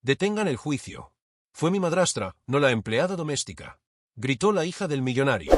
Detengan el juicio. Fue mi madrastra, no la empleada doméstica, gritó la hija del millonario.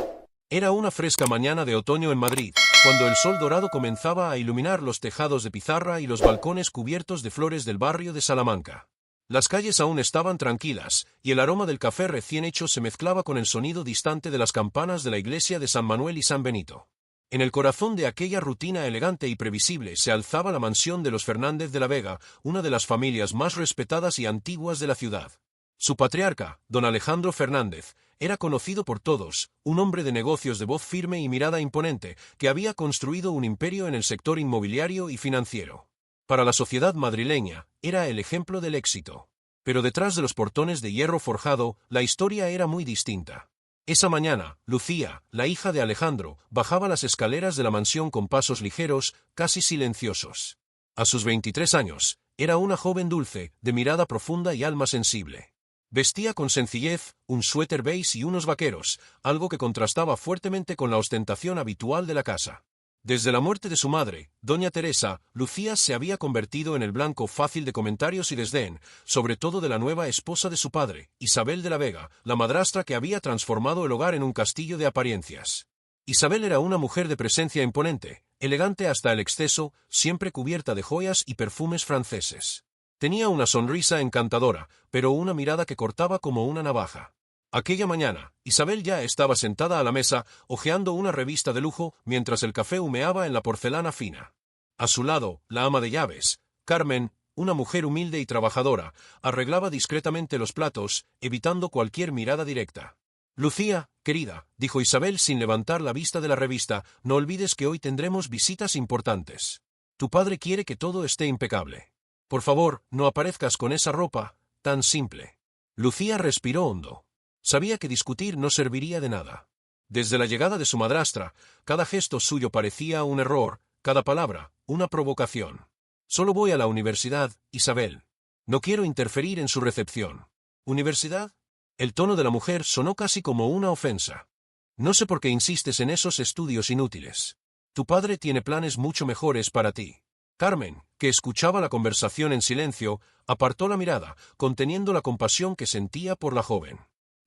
Era una fresca mañana de otoño en Madrid, cuando el sol dorado comenzaba a iluminar los tejados de pizarra y los balcones cubiertos de flores del barrio de Salamanca. Las calles aún estaban tranquilas, y el aroma del café recién hecho se mezclaba con el sonido distante de las campanas de la iglesia de San Manuel y San Benito. En el corazón de aquella rutina elegante y previsible se alzaba la mansión de los Fernández de la Vega, una de las familias más respetadas y antiguas de la ciudad. Su patriarca, don Alejandro Fernández, era conocido por todos, un hombre de negocios de voz firme y mirada imponente, que había construido un imperio en el sector inmobiliario y financiero. Para la sociedad madrileña, era el ejemplo del éxito. Pero detrás de los portones de hierro forjado, la historia era muy distinta. Esa mañana, Lucía, la hija de Alejandro, bajaba las escaleras de la mansión con pasos ligeros, casi silenciosos. A sus 23 años, era una joven dulce, de mirada profunda y alma sensible. Vestía con sencillez, un suéter beige y unos vaqueros, algo que contrastaba fuertemente con la ostentación habitual de la casa. Desde la muerte de su madre, doña Teresa, Lucía se había convertido en el blanco fácil de comentarios y desdén, sobre todo de la nueva esposa de su padre, Isabel de la Vega, la madrastra que había transformado el hogar en un castillo de apariencias. Isabel era una mujer de presencia imponente, elegante hasta el exceso, siempre cubierta de joyas y perfumes franceses. Tenía una sonrisa encantadora, pero una mirada que cortaba como una navaja. Aquella mañana, Isabel ya estaba sentada a la mesa, hojeando una revista de lujo, mientras el café humeaba en la porcelana fina. A su lado, la ama de llaves, Carmen, una mujer humilde y trabajadora, arreglaba discretamente los platos, evitando cualquier mirada directa. Lucía, querida, dijo Isabel sin levantar la vista de la revista, no olvides que hoy tendremos visitas importantes. Tu padre quiere que todo esté impecable. Por favor, no aparezcas con esa ropa, tan simple. Lucía respiró hondo. Sabía que discutir no serviría de nada. Desde la llegada de su madrastra, cada gesto suyo parecía un error, cada palabra, una provocación. Solo voy a la universidad, Isabel. No quiero interferir en su recepción. ¿Universidad? El tono de la mujer sonó casi como una ofensa. No sé por qué insistes en esos estudios inútiles. Tu padre tiene planes mucho mejores para ti. Carmen, que escuchaba la conversación en silencio, apartó la mirada, conteniendo la compasión que sentía por la joven.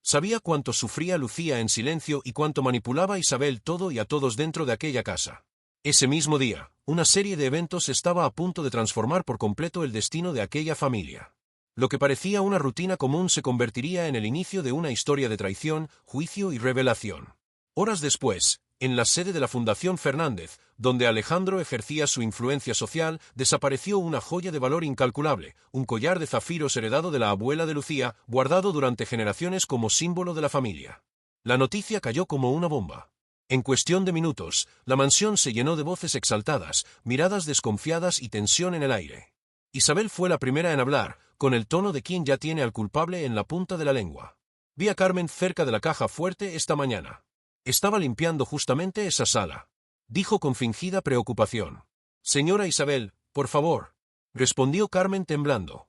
Sabía cuánto sufría Lucía en silencio y cuánto manipulaba Isabel todo y a todos dentro de aquella casa. Ese mismo día, una serie de eventos estaba a punto de transformar por completo el destino de aquella familia. Lo que parecía una rutina común se convertiría en el inicio de una historia de traición, juicio y revelación. Horas después, en la sede de la Fundación Fernández, donde Alejandro ejercía su influencia social, desapareció una joya de valor incalculable, un collar de zafiros heredado de la abuela de Lucía, guardado durante generaciones como símbolo de la familia. La noticia cayó como una bomba. En cuestión de minutos, la mansión se llenó de voces exaltadas, miradas desconfiadas y tensión en el aire. Isabel fue la primera en hablar, con el tono de quien ya tiene al culpable en la punta de la lengua. Vi a Carmen cerca de la caja fuerte esta mañana. Estaba limpiando justamente esa sala. Dijo con fingida preocupación. Señora Isabel, por favor. Respondió Carmen temblando.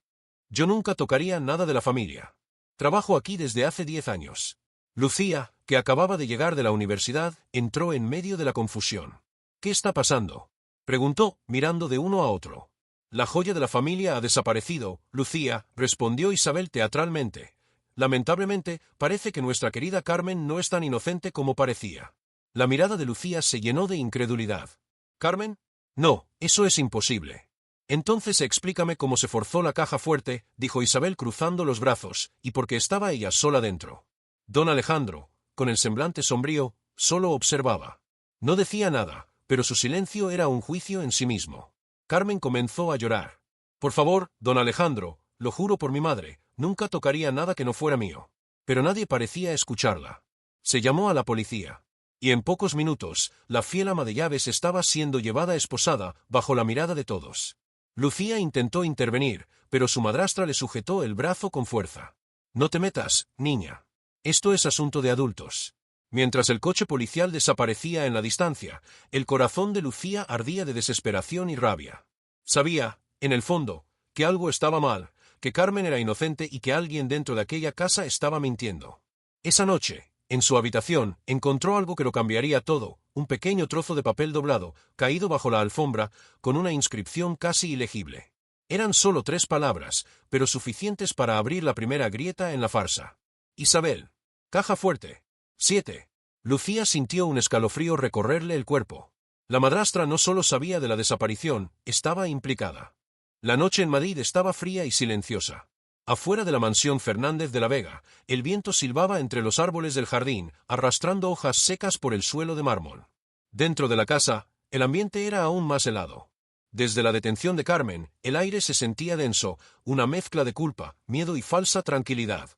Yo nunca tocaría nada de la familia. Trabajo aquí desde hace 10 años. Lucía, que acababa de llegar de la universidad, entró en medio de la confusión. ¿Qué está pasando? Preguntó, mirando de uno a otro. La joya de la familia ha desaparecido, Lucía, respondió Isabel teatralmente. Lamentablemente, parece que nuestra querida Carmen no es tan inocente como parecía. La mirada de Lucía se llenó de incredulidad. ¿Carmen? No, eso es imposible. Entonces explícame cómo se forzó la caja fuerte, dijo Isabel cruzando los brazos, y por qué estaba ella sola dentro. Don Alejandro, con el semblante sombrío, solo observaba. No decía nada, pero su silencio era un juicio en sí mismo. Carmen comenzó a llorar. Por favor, don Alejandro, lo juro por mi madre, nunca tocaría nada que no fuera mío. Pero nadie parecía escucharla. Se llamó a la policía. Y en pocos minutos, la fiel ama de llaves estaba siendo llevada esposada, bajo la mirada de todos. Lucía intentó intervenir, pero su madrastra le sujetó el brazo con fuerza. No te metas, niña. Esto es asunto de adultos. Mientras el coche policial desaparecía en la distancia, el corazón de Lucía ardía de desesperación y rabia. Sabía, en el fondo, que algo estaba mal, que Carmen era inocente y que alguien dentro de aquella casa estaba mintiendo. Esa noche, en su habitación, encontró algo que lo cambiaría todo, un pequeño trozo de papel doblado, caído bajo la alfombra, con una inscripción casi ilegible. Eran solo 3 palabras, pero suficientes para abrir la primera grieta en la farsa. Isabel. Caja fuerte. 7. Lucía sintió un escalofrío recorrerle el cuerpo. La madrastra no solo sabía de la desaparición, estaba implicada. La noche en Madrid estaba fría y silenciosa. Afuera de la mansión Fernández de la Vega, el viento silbaba entre los árboles del jardín, arrastrando hojas secas por el suelo de mármol. Dentro de la casa, el ambiente era aún más helado. Desde la detención de Carmen, el aire se sentía denso, una mezcla de culpa, miedo y falsa tranquilidad.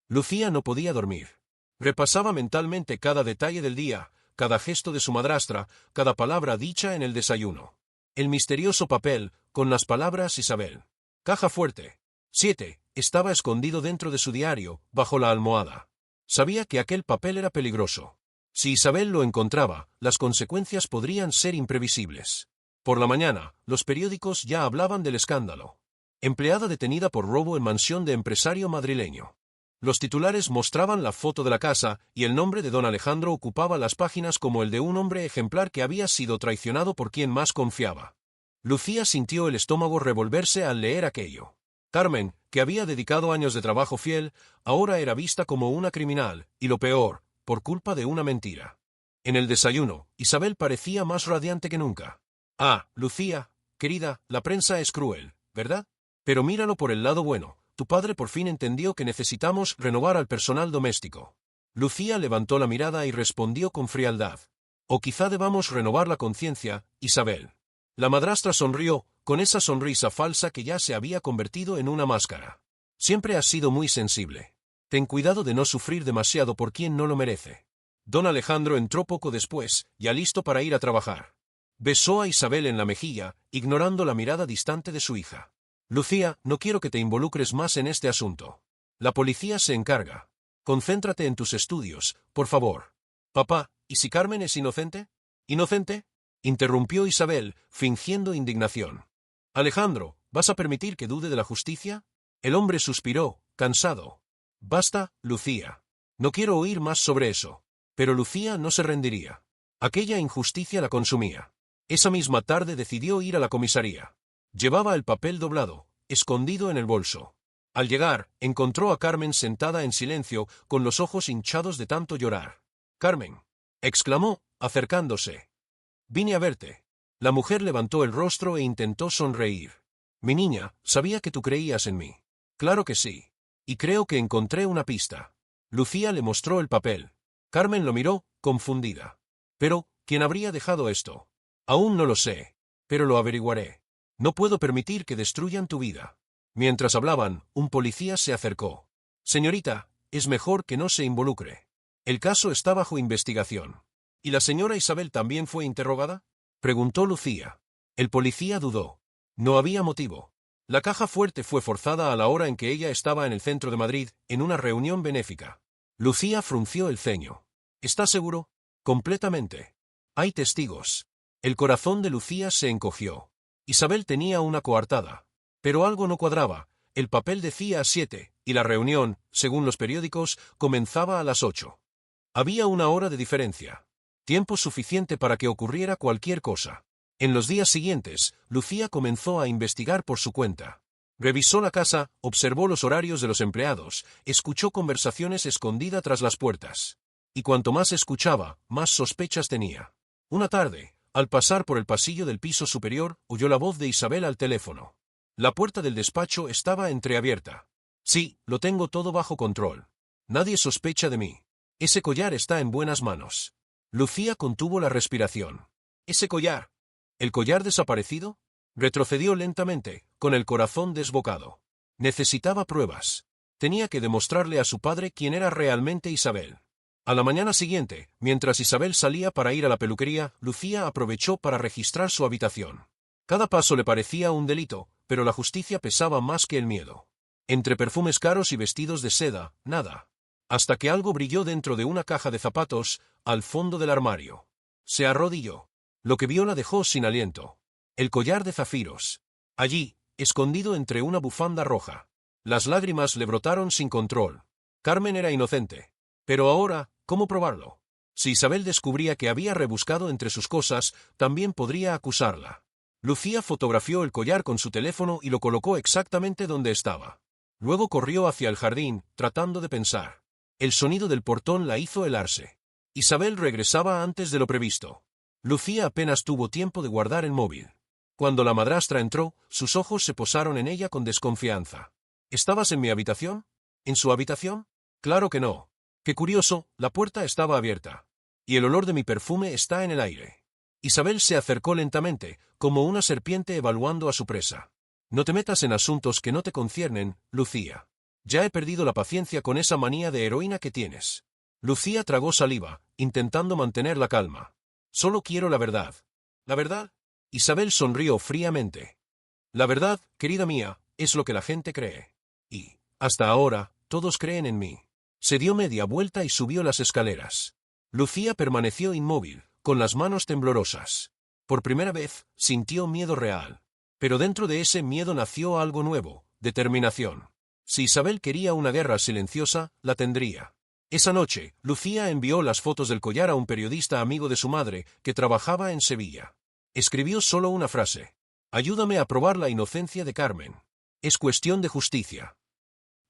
Lucía no podía dormir. Repasaba mentalmente cada detalle del día, cada gesto de su madrastra, cada palabra dicha en el desayuno. El misterioso papel, con las palabras Isabel. Caja fuerte. 7. Estaba escondido dentro de su diario, bajo la almohada. Sabía que aquel papel era peligroso. Si Isabel lo encontraba, las consecuencias podrían ser imprevisibles. Por la mañana, los periódicos ya hablaban del escándalo. Empleada detenida por robo en mansión de empresario madrileño. Los titulares mostraban la foto de la casa, y el nombre de don Alejandro ocupaba las páginas como el de un hombre ejemplar que había sido traicionado por quien más confiaba. Lucía sintió el estómago revolverse al leer aquello. Carmen, que había dedicado años de trabajo fiel, ahora era vista como una criminal, y lo peor, por culpa de una mentira. En el desayuno, Isabel parecía más radiante que nunca. Ah, Lucía, querida, la prensa es cruel, ¿verdad? Pero míralo por el lado bueno. Tu padre por fin entendió que necesitamos renovar al personal doméstico. Lucía levantó la mirada y respondió con frialdad. O quizá debamos renovar la conciencia, Isabel. La madrastra sonrió, con esa sonrisa falsa que ya se había convertido en una máscara. Siempre has sido muy sensible. Ten cuidado de no sufrir demasiado por quien no lo merece. Don Alejandro entró poco después, ya listo para ir a trabajar. Besó a Isabel en la mejilla, ignorando la mirada distante de su hija. Lucía, no quiero que te involucres más en este asunto. La policía se encarga. Concéntrate en tus estudios, por favor. Papá, ¿y si Carmen es inocente? ¿Inocente? Interrumpió Isabel, fingiendo indignación. Alejandro, ¿vas a permitir que dude de la justicia? El hombre suspiró, cansado. Basta, Lucía. No quiero oír más sobre eso. Pero Lucía no se rendiría. Aquella injusticia la consumía. Esa misma tarde decidió ir a la comisaría. Llevaba el papel doblado, escondido en el bolso. Al llegar, encontró a Carmen sentada en silencio, con los ojos hinchados de tanto llorar. «Carmen», exclamó, acercándose. «Vine a verte». La mujer levantó el rostro e intentó sonreír. «Mi niña, sabía que tú creías en mí». «Claro que sí. Y creo que encontré una pista». Lucía le mostró el papel. Carmen lo miró, confundida. «Pero, ¿quién habría dejado esto?» «Aún no lo sé. Pero lo averiguaré. No puedo permitir que destruyan tu vida». Mientras hablaban, un policía se acercó. «Señorita, es mejor que no se involucre. El caso está bajo investigación». «¿Y la señora Isabel también fue interrogada?», preguntó Lucía. El policía dudó. No había motivo. La caja fuerte fue forzada a la hora en que ella estaba en el centro de Madrid, en una reunión benéfica. Lucía frunció el ceño. «¿Estás seguro?» «Completamente. Hay testigos». El corazón de Lucía se encogió. Isabel tenía una coartada. Pero algo no cuadraba. El papel decía a 7, y la reunión, según los periódicos, comenzaba a las 8. Había una hora de diferencia. Tiempo suficiente para que ocurriera cualquier cosa. En los días siguientes, Lucía comenzó a investigar por su cuenta. Revisó la casa, observó los horarios de los empleados, escuchó conversaciones escondidas tras las puertas. Y cuanto más escuchaba, más sospechas tenía. Una tarde, al pasar por el pasillo del piso superior, oyó la voz de Isabel al teléfono. La puerta del despacho estaba entreabierta. «Sí, lo tengo todo bajo control. Nadie sospecha de mí. Ese collar está en buenas manos». Lucía contuvo la respiración. «¿Ese collar? ¿El collar desaparecido?» Retrocedió lentamente, con el corazón desbocado. Necesitaba pruebas. Tenía que demostrarle a su padre quién era realmente Isabel. A la mañana siguiente, mientras Isabel salía para ir a la peluquería, Lucía aprovechó para registrar su habitación. Cada paso le parecía un delito, pero la justicia pesaba más que el miedo. Entre perfumes caros y vestidos de seda, nada. Hasta que algo brilló dentro de una caja de zapatos, al fondo del armario. Se arrodilló. Lo que vio la dejó sin aliento. El collar de zafiros. Allí, escondido entre una bufanda roja. Las lágrimas le brotaron sin control. Carmen era inocente. Pero ahora, ¿cómo probarlo? Si Isabel descubría que había rebuscado entre sus cosas, también podría acusarla. Lucía fotografió el collar con su teléfono y lo colocó exactamente donde estaba. Luego corrió hacia el jardín, tratando de pensar. El sonido del portón la hizo helarse. Isabel regresaba antes de lo previsto. Lucía apenas tuvo tiempo de guardar el móvil. Cuando la madrastra entró, sus ojos se posaron en ella con desconfianza. ¿Estabas en mi habitación? ¿En su habitación? Claro que no. Qué curioso, la puerta estaba abierta. Y el olor de mi perfume está en el aire. Isabel se acercó lentamente, como una serpiente evaluando a su presa. No te metas en asuntos que no te conciernen, Lucía. Ya he perdido la paciencia con esa manía de heroína que tienes. Lucía tragó saliva, intentando mantener la calma. Solo quiero la verdad. ¿La verdad? Isabel sonrió fríamente. La verdad, querida mía, es lo que la gente cree. Y, hasta ahora, todos creen en mí. Se dio media vuelta y subió las escaleras. Lucía permaneció inmóvil, con las manos temblorosas. Por primera vez, sintió miedo real. Pero dentro de ese miedo nació algo nuevo, determinación. Si Isabel quería una guerra silenciosa, la tendría. Esa noche, Lucía envió las fotos del collar a un periodista amigo de su madre, que trabajaba en Sevilla. Escribió solo una frase. Ayúdame a probar la inocencia de Carmen. Es cuestión de justicia.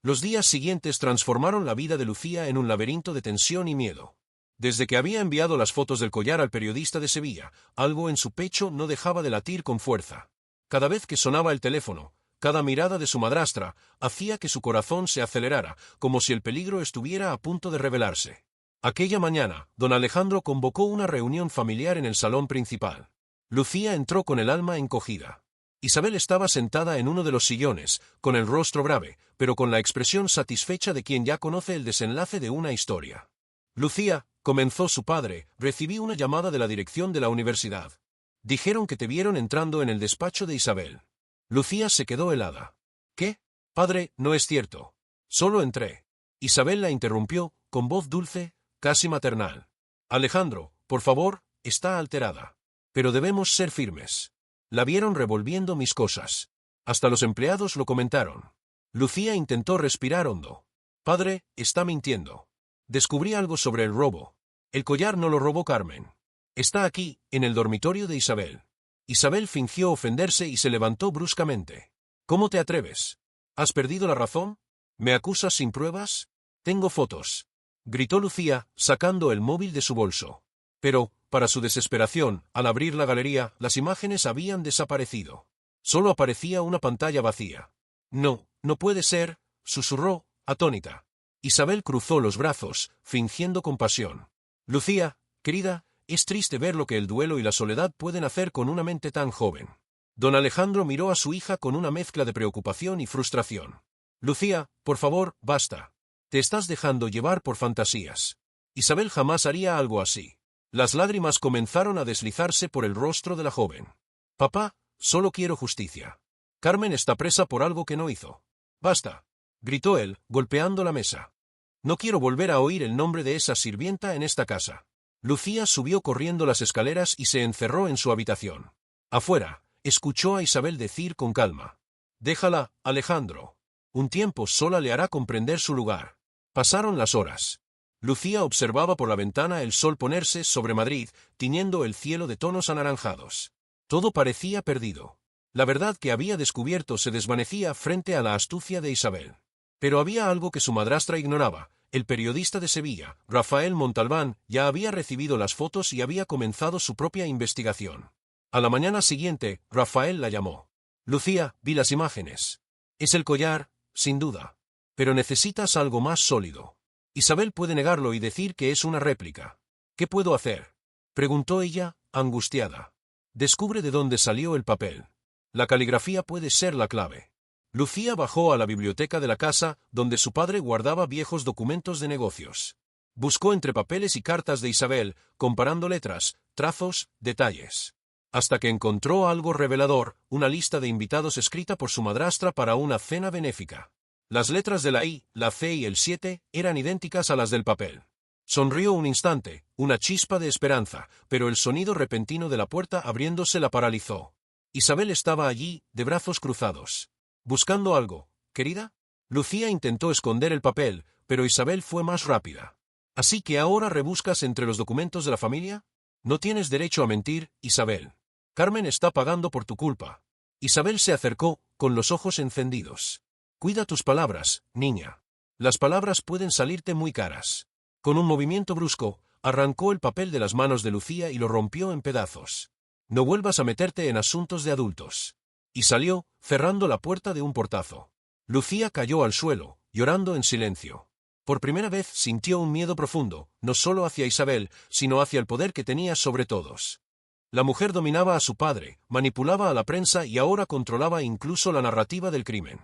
Los días siguientes transformaron la vida de Lucía en un laberinto de tensión y miedo. Desde que había enviado las fotos del collar al periodista de Sevilla, algo en su pecho no dejaba de latir con fuerza. Cada vez que sonaba el teléfono, cada mirada de su madrastra, hacía que su corazón se acelerara, como si el peligro estuviera a punto de revelarse. Aquella mañana, don Alejandro convocó una reunión familiar en el salón principal. Lucía entró con el alma encogida. Isabel estaba sentada en uno de los sillones, con el rostro grave, pero con la expresión satisfecha de quien ya conoce el desenlace de una historia. Lucía, comenzó su padre, recibí una llamada de la dirección de la universidad. Dijeron que te vieron entrando en el despacho de Isabel. Lucía se quedó helada. ¿Qué? Padre, no es cierto. Solo entré. Isabel la interrumpió, con voz dulce, casi maternal. Alejandro, por favor, está alterada. Pero debemos ser firmes. La vieron revolviendo mis cosas. Hasta los empleados lo comentaron. Lucía intentó respirar hondo. Padre, está mintiendo. Descubrí algo sobre el robo. El collar no lo robó Carmen. Está aquí, en el dormitorio de Isabel. Isabel fingió ofenderse y se levantó bruscamente. ¿Cómo te atreves? ¿Has perdido la razón? ¿Me acusas sin pruebas? Tengo fotos. Gritó Lucía, sacando el móvil de su bolso. Pero, para su desesperación, al abrir la galería, las imágenes habían desaparecido. Solo aparecía una pantalla vacía. No, no puede ser, susurró, atónita. Isabel cruzó los brazos, fingiendo compasión. Lucía, querida, es triste ver lo que el duelo y la soledad pueden hacer con una mente tan joven. Don Alejandro miró a su hija con una mezcla de preocupación y frustración. Lucía, por favor, basta. Te estás dejando llevar por fantasías. Isabel jamás haría algo así. Las lágrimas comenzaron a deslizarse por el rostro de la joven. Papá, solo quiero justicia. Carmen está presa por algo que no hizo. Basta, gritó él, golpeando la mesa. No quiero volver a oír el nombre de esa sirvienta en esta casa. Lucía subió corriendo las escaleras y se encerró en su habitación. Afuera, escuchó a Isabel decir con calma. Déjala, Alejandro. Un tiempo sola le hará comprender su lugar. Pasaron las horas. Lucía observaba por la ventana el sol ponerse sobre Madrid, tiñendo el cielo de tonos anaranjados. Todo parecía perdido. La verdad que había descubierto se desvanecía frente a la astucia de Isabel. Pero había algo que su madrastra ignoraba. El periodista de Sevilla, Rafael Montalbán, ya había recibido las fotos y había comenzado su propia investigación. A la mañana siguiente, Rafael la llamó. Lucía, vi las imágenes. Es el collar, sin duda. Pero necesitas algo más sólido. Isabel puede negarlo y decir que es una réplica. ¿Qué puedo hacer? Preguntó ella, angustiada. Descubre de dónde salió el papel. La caligrafía puede ser la clave. Lucía bajó a la biblioteca de la casa, donde su padre guardaba viejos documentos de negocios. Buscó entre papeles y cartas de Isabel, comparando letras, trazos, detalles. Hasta que encontró algo revelador, una lista de invitados escrita por su madrastra para una cena benéfica. Las letras de la I, la C y el 7 eran idénticas a las del papel. Sonrió un instante, una chispa de esperanza, pero el sonido repentino de la puerta abriéndose la paralizó. Isabel estaba allí, de brazos cruzados. ¿Buscando algo, querida? Lucía intentó esconder el papel, pero Isabel fue más rápida. ¿Así que ahora rebuscas entre los documentos de la familia? No tienes derecho a mentir, Isabel. Carmen está pagando por tu culpa. Isabel se acercó, con los ojos encendidos. Cuida tus palabras, niña. Las palabras pueden salirte muy caras. Con un movimiento brusco, arrancó el papel de las manos de Lucía y lo rompió en pedazos. No vuelvas a meterte en asuntos de adultos. Y salió, cerrando la puerta de un portazo. Lucía cayó al suelo, llorando en silencio. Por primera vez sintió un miedo profundo, no solo hacia Isabel, sino hacia el poder que tenía sobre todos. La mujer dominaba a su padre, manipulaba a la prensa y ahora controlaba incluso la narrativa del crimen.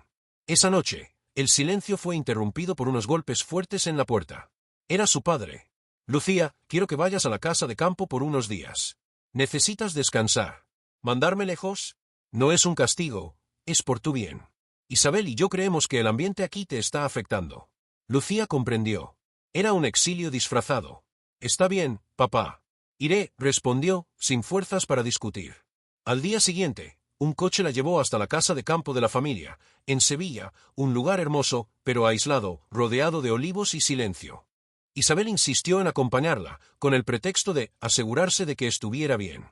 Esa noche, el silencio fue interrumpido por unos golpes fuertes en la puerta. Era su padre. Lucía, quiero que vayas a la casa de campo por unos días. Necesitas descansar. ¿Mandarme lejos? No es un castigo, es por tu bien. Isabel y yo creemos que el ambiente aquí te está afectando. Lucía comprendió. Era un exilio disfrazado. Está bien, papá. Iré, respondió, sin fuerzas para discutir. Al día siguiente, un coche la llevó hasta la casa de campo de la familia, en Sevilla, un lugar hermoso, pero aislado, rodeado de olivos y silencio. Isabel insistió en acompañarla, con el pretexto de asegurarse de que estuviera bien.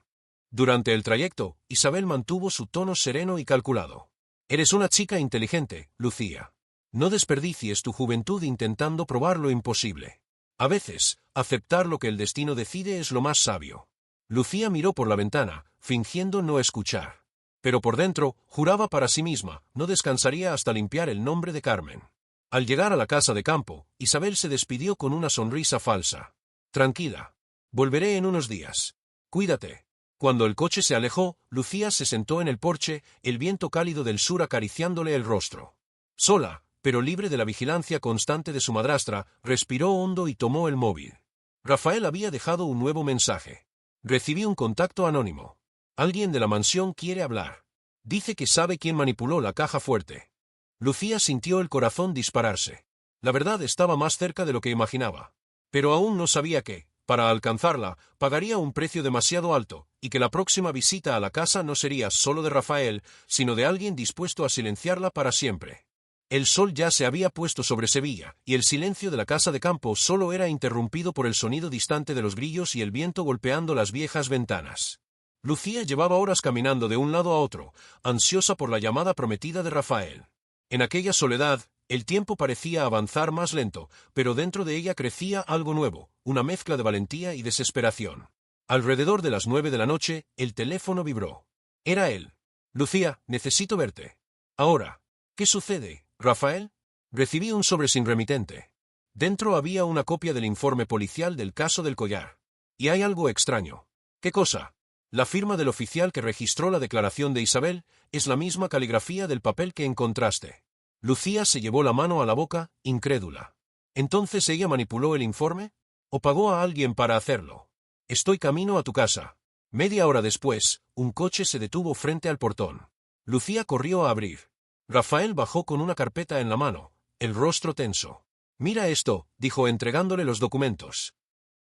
Durante el trayecto, Isabel mantuvo su tono sereno y calculado. Eres una chica inteligente, Lucía. No desperdicies tu juventud intentando probar lo imposible. A veces, aceptar lo que el destino decide es lo más sabio. Lucía miró por la ventana, fingiendo no escuchar. Pero por dentro, juraba para sí misma, no descansaría hasta limpiar el nombre de Carmen. Al llegar a la casa de campo, Isabel se despidió con una sonrisa falsa. Tranquila. Volveré en unos días. Cuídate. Cuando el coche se alejó, Lucía se sentó en el porche, el viento cálido del sur acariciándole el rostro. Sola, pero libre de la vigilancia constante de su madrastra, respiró hondo y tomó el móvil. Rafael había dejado un nuevo mensaje. Recibí un contacto anónimo. Alguien de la mansión quiere hablar. Dice que sabe quién manipuló la caja fuerte. Lucía sintió el corazón dispararse. La verdad estaba más cerca de lo que imaginaba. Pero aún no sabía que, para alcanzarla, pagaría un precio demasiado alto, y que la próxima visita a la casa no sería solo de Rafael, sino de alguien dispuesto a silenciarla para siempre. El sol ya se había puesto sobre Sevilla, y el silencio de la casa de campo solo era interrumpido por el sonido distante de los grillos y el viento golpeando las viejas ventanas. Lucía llevaba horas caminando de un lado a otro, ansiosa por la llamada prometida de Rafael. En aquella soledad, el tiempo parecía avanzar más lento, pero dentro de ella crecía algo nuevo, una mezcla de valentía y desesperación. Alrededor de las 9 de la noche, el teléfono vibró. Era él. Lucía, necesito verte. Ahora. ¿Qué sucede, Rafael? Recibí un sobre sin remitente. Dentro había una copia del informe policial del caso del collar. Y hay algo extraño. ¿Qué cosa? La firma del oficial que registró la declaración de Isabel es la misma caligrafía del papel que encontraste. Lucía se llevó la mano a la boca, incrédula. ¿Entonces ella manipuló el informe? ¿O pagó a alguien para hacerlo? Estoy camino a tu casa. Media hora después, un coche se detuvo frente al portón. Lucía corrió a abrir. Rafael bajó con una carpeta en la mano, el rostro tenso. Mira esto, dijo entregándole los documentos.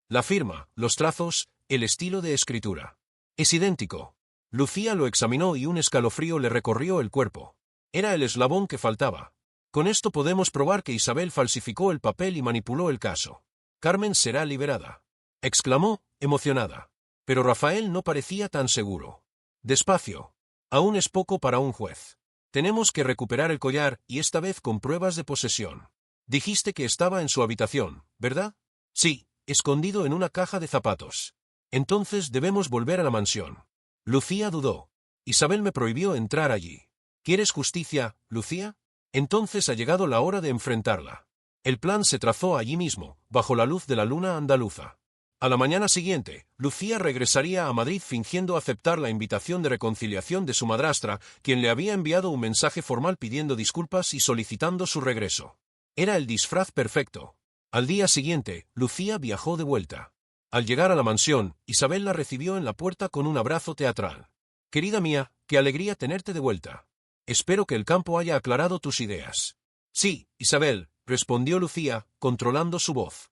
La firma, los trazos, el estilo de escritura. Es idéntico. Lucía lo examinó y un escalofrío le recorrió el cuerpo. Era el eslabón que faltaba. Con esto podemos probar que Isabel falsificó el papel y manipuló el caso. Carmen será liberada. Exclamó, emocionada. Pero Rafael no parecía tan seguro. Despacio. Aún es poco para un juez. Tenemos que recuperar el collar y esta vez con pruebas de posesión. Dijiste que estaba en su habitación, ¿verdad? Sí, escondido en una caja de zapatos. Entonces debemos volver a la mansión. Lucía dudó. Isabel me prohibió entrar allí. ¿Quieres justicia, Lucía? Entonces ha llegado la hora de enfrentarla. El plan se trazó allí mismo, bajo la luz de la luna andaluza. A la mañana siguiente, Lucía regresaría a Madrid fingiendo aceptar la invitación de reconciliación de su madrastra, quien le había enviado un mensaje formal pidiendo disculpas y solicitando su regreso. Era el disfraz perfecto. Al día siguiente, Lucía viajó de vuelta. Al llegar a la mansión, Isabel la recibió en la puerta con un abrazo teatral. Querida mía, qué alegría tenerte de vuelta. Espero que el campo haya aclarado tus ideas. Sí, Isabel, respondió Lucía, controlando su voz.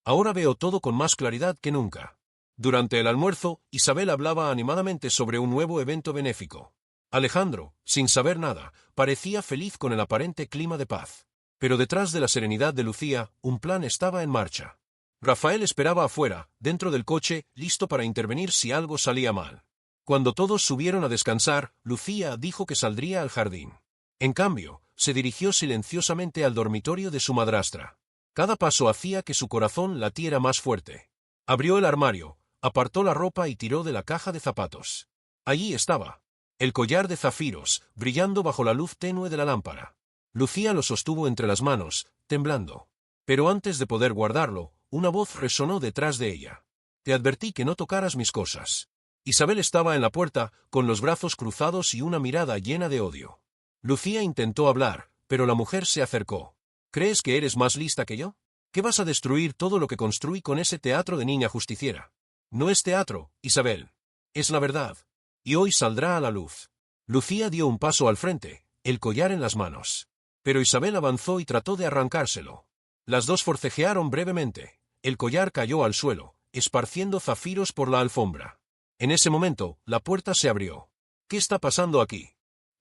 Ahora veo todo con más claridad que nunca. Durante el almuerzo, Isabel hablaba animadamente sobre un nuevo evento benéfico. Alejandro, sin saber nada, parecía feliz con el aparente clima de paz. Pero detrás de la serenidad de Lucía, un plan estaba en marcha. Rafael esperaba afuera, dentro del coche, listo para intervenir si algo salía mal. Cuando todos subieron a descansar, Lucía dijo que saldría al jardín. En cambio, se dirigió silenciosamente al dormitorio de su madrastra. Cada paso hacía que su corazón latiera más fuerte. Abrió el armario, apartó la ropa y tiró de la caja de zapatos. Allí estaba. El collar de zafiros, brillando bajo la luz tenue de la lámpara. Lucía lo sostuvo entre las manos, temblando. Pero antes de poder guardarlo, una voz resonó detrás de ella. Te advertí que no tocaras mis cosas. Isabel estaba en la puerta, con los brazos cruzados y una mirada llena de odio. Lucía intentó hablar, pero la mujer se acercó. ¿Crees que eres más lista que yo? ¿Qué vas a destruir todo lo que construí con ese teatro de niña justiciera? No es teatro, Isabel. Es la verdad. Y hoy saldrá a la luz. Lucía dio un paso al frente, el collar en las manos. Pero Isabel avanzó y trató de arrancárselo. Las dos forcejearon brevemente. El collar cayó al suelo, esparciendo zafiros por la alfombra. En ese momento, la puerta se abrió. ¿Qué está pasando aquí?,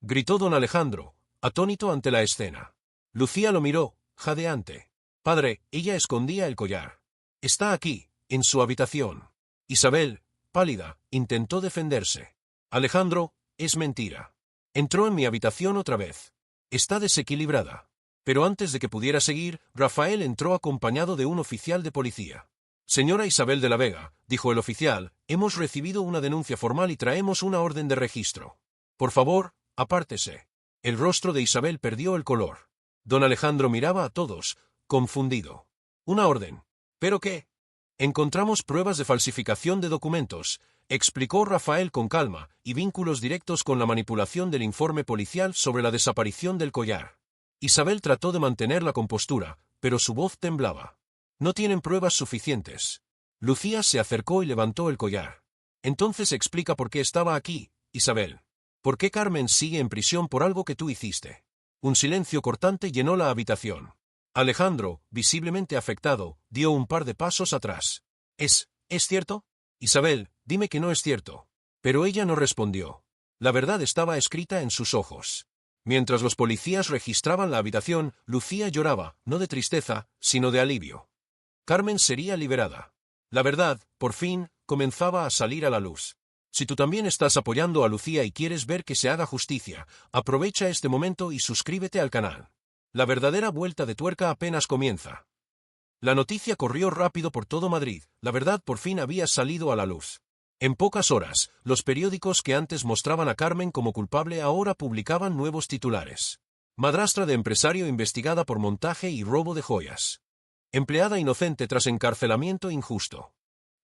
gritó don Alejandro, atónito ante la escena. Lucía lo miró, jadeante. Padre, ella escondía el collar. Está aquí, en su habitación. Isabel, pálida, intentó defenderse. Alejandro, es mentira. Entró en mi habitación otra vez. Está desequilibrada. Pero antes de que pudiera seguir, Rafael entró acompañado de un oficial de policía. Señora Isabel de la Vega, dijo el oficial, hemos recibido una denuncia formal y traemos una orden de registro. Por favor, apártese. El rostro de Isabel perdió el color. Don Alejandro miraba a todos, confundido. Una orden. ¿Pero qué? Encontramos pruebas de falsificación de documentos, explicó Rafael con calma, y vínculos directos con la manipulación del informe policial sobre la desaparición del collar. Isabel trató de mantener la compostura, pero su voz temblaba. No tienen pruebas suficientes. Lucía se acercó y levantó el collar. Entonces explica por qué estaba aquí, Isabel. ¿Por qué Carmen sigue en prisión por algo que tú hiciste? Un silencio cortante llenó la habitación. Alejandro, visiblemente afectado, dio un par de pasos atrás. ¿Es cierto? Isabel, dime que no es cierto. Pero ella no respondió. La verdad estaba escrita en sus ojos. Mientras los policías registraban la habitación, Lucía lloraba, no de tristeza, sino de alivio. Carmen sería liberada. La verdad, por fin, comenzaba a salir a la luz. Si tú también estás apoyando a Lucía y quieres ver que se haga justicia, aprovecha este momento y suscríbete al canal. La verdadera vuelta de tuerca apenas comienza. La noticia corrió rápido por todo Madrid, la verdad por fin había salido a la luz. En pocas horas, los periódicos que antes mostraban a Carmen como culpable ahora publicaban nuevos titulares. Madrastra de empresario investigada por montaje y robo de joyas. Empleada inocente tras encarcelamiento injusto.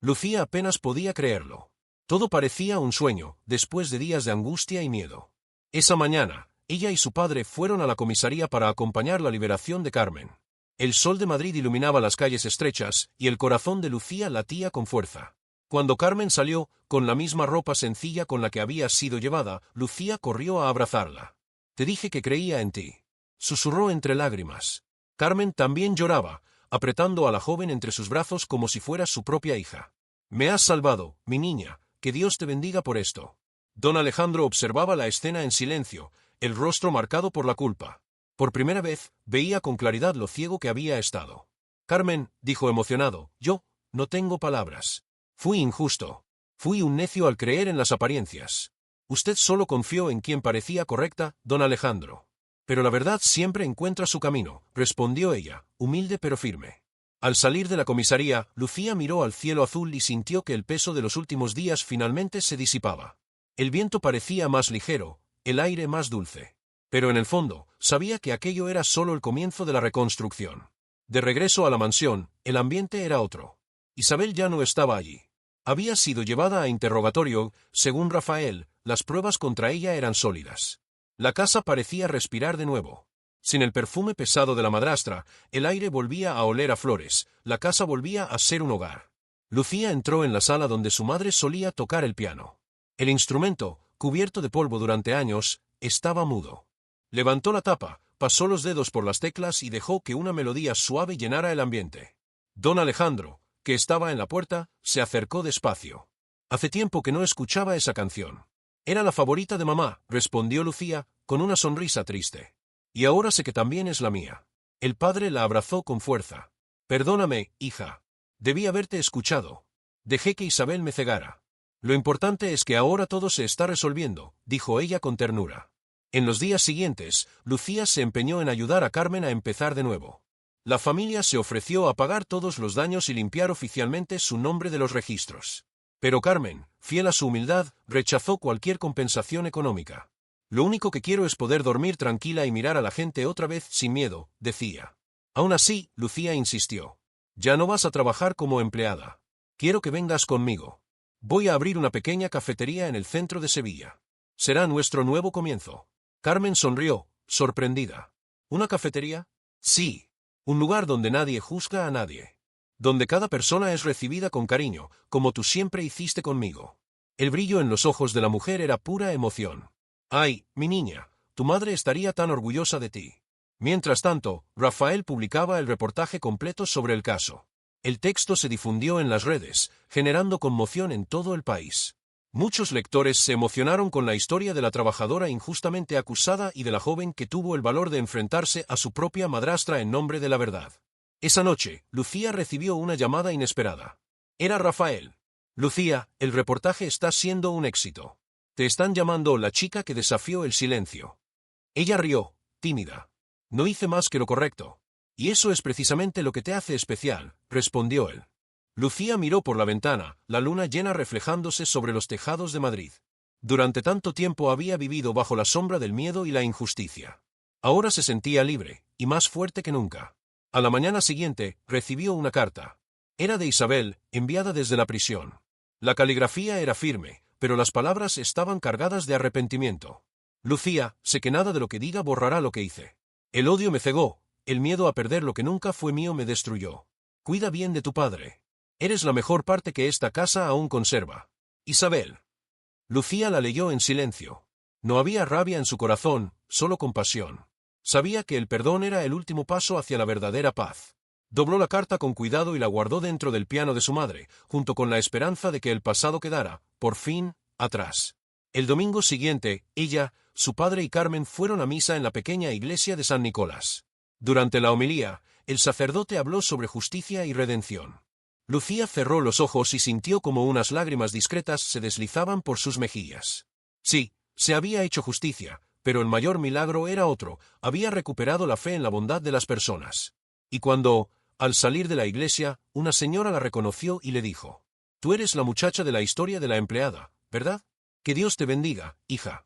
Lucía apenas podía creerlo. Todo parecía un sueño, después de días de angustia y miedo. Esa mañana, ella y su padre fueron a la comisaría para acompañar la liberación de Carmen. El sol de Madrid iluminaba las calles estrechas, y el corazón de Lucía latía con fuerza. Cuando Carmen salió, con la misma ropa sencilla con la que había sido llevada, Lucía corrió a abrazarla. Te dije que creía en ti. Susurró entre lágrimas. Carmen también lloraba, apretando a la joven entre sus brazos como si fuera su propia hija. Me has salvado, mi niña, que Dios te bendiga por esto. Don Alejandro observaba la escena en silencio, el rostro marcado por la culpa. Por primera vez, veía con claridad lo ciego que había estado. Carmen, dijo emocionado, yo no tengo palabras. Fui injusto. Fui un necio al creer en las apariencias. Usted solo confió en quien parecía correcta, don Alejandro. Pero la verdad siempre encuentra su camino, respondió ella, humilde pero firme. Al salir de la comisaría, Lucía miró al cielo azul y sintió que el peso de los últimos días finalmente se disipaba. El viento parecía más ligero, el aire más dulce. Pero en el fondo, sabía que aquello era solo el comienzo de la reconstrucción. De regreso a la mansión, el ambiente era otro. Isabel ya no estaba allí. Había sido llevada a interrogatorio, según Rafael, las pruebas contra ella eran sólidas. La casa parecía respirar de nuevo. Sin el perfume pesado de la madrastra, el aire volvía a oler a flores, la casa volvía a ser un hogar. Lucía entró en la sala donde su madre solía tocar el piano. El instrumento, cubierto de polvo durante años, estaba mudo. Levantó la tapa, pasó los dedos por las teclas y dejó que una melodía suave llenara el ambiente. Don Alejandro, que estaba en la puerta, se acercó despacio. Hace tiempo que no escuchaba esa canción. Era la favorita de mamá, respondió Lucía, con una sonrisa triste. Y ahora sé que también es la mía. El padre la abrazó con fuerza. Perdóname, hija. Debí haberte escuchado. Dejé que Isabel me cegara. Lo importante es que ahora todo se está resolviendo, dijo ella con ternura. En los días siguientes, Lucía se empeñó en ayudar a Carmen a empezar de nuevo. La familia se ofreció a pagar todos los daños y limpiar oficialmente su nombre de los registros. Pero Carmen, fiel a su humildad, rechazó cualquier compensación económica. Lo único que quiero es poder dormir tranquila y mirar a la gente otra vez sin miedo, decía. Aún así, Lucía insistió. Ya no vas a trabajar como empleada. Quiero que vengas conmigo. Voy a abrir una pequeña cafetería en el centro de Sevilla. Será nuestro nuevo comienzo. Carmen sonrió, sorprendida. ¿Una cafetería? Sí. Un lugar donde nadie juzga a nadie. Donde cada persona es recibida con cariño, como tú siempre hiciste conmigo. El brillo en los ojos de la mujer era pura emoción. Ay, mi niña, tu madre estaría tan orgullosa de ti. Mientras tanto, Rafael publicaba el reportaje completo sobre el caso. El texto se difundió en las redes, generando conmoción en todo el país. Muchos lectores se emocionaron con la historia de la trabajadora injustamente acusada y de la joven que tuvo el valor de enfrentarse a su propia madrastra en nombre de la verdad. Esa noche, Lucía recibió una llamada inesperada. Era Rafael. Lucía, el reportaje está siendo un éxito. Te están llamando la chica que desafió el silencio. Ella rió, tímida. No hice más que lo correcto. Y eso es precisamente lo que te hace especial, respondió él. Lucía miró por la ventana, la luna llena reflejándose sobre los tejados de Madrid. Durante tanto tiempo había vivido bajo la sombra del miedo y la injusticia. Ahora se sentía libre, y más fuerte que nunca. A la mañana siguiente, recibió una carta. Era de Isabel, enviada desde la prisión. La caligrafía era firme, pero las palabras estaban cargadas de arrepentimiento. Lucía, sé que nada de lo que diga borrará lo que hice. El odio me cegó, el miedo a perder lo que nunca fue mío me destruyó. Cuida bien de tu padre. Eres la mejor parte que esta casa aún conserva. Isabel. Lucía la leyó en silencio. No había rabia en su corazón, solo compasión. Sabía que el perdón era el último paso hacia la verdadera paz. Dobló la carta con cuidado y la guardó dentro del piano de su madre, junto con la esperanza de que el pasado quedara, por fin, atrás. El domingo siguiente, ella, su padre y Carmen fueron a misa en la pequeña iglesia de San Nicolás. Durante la homilía, el sacerdote habló sobre justicia y redención. Lucía cerró los ojos y sintió como unas lágrimas discretas se deslizaban por sus mejillas. Sí, se había hecho justicia, pero el mayor milagro era otro, había recuperado la fe en la bondad de las personas. Y cuando, al salir de la iglesia, una señora la reconoció y le dijo: «Tú eres la muchacha de la historia de la empleada, ¿verdad? Que Dios te bendiga, hija».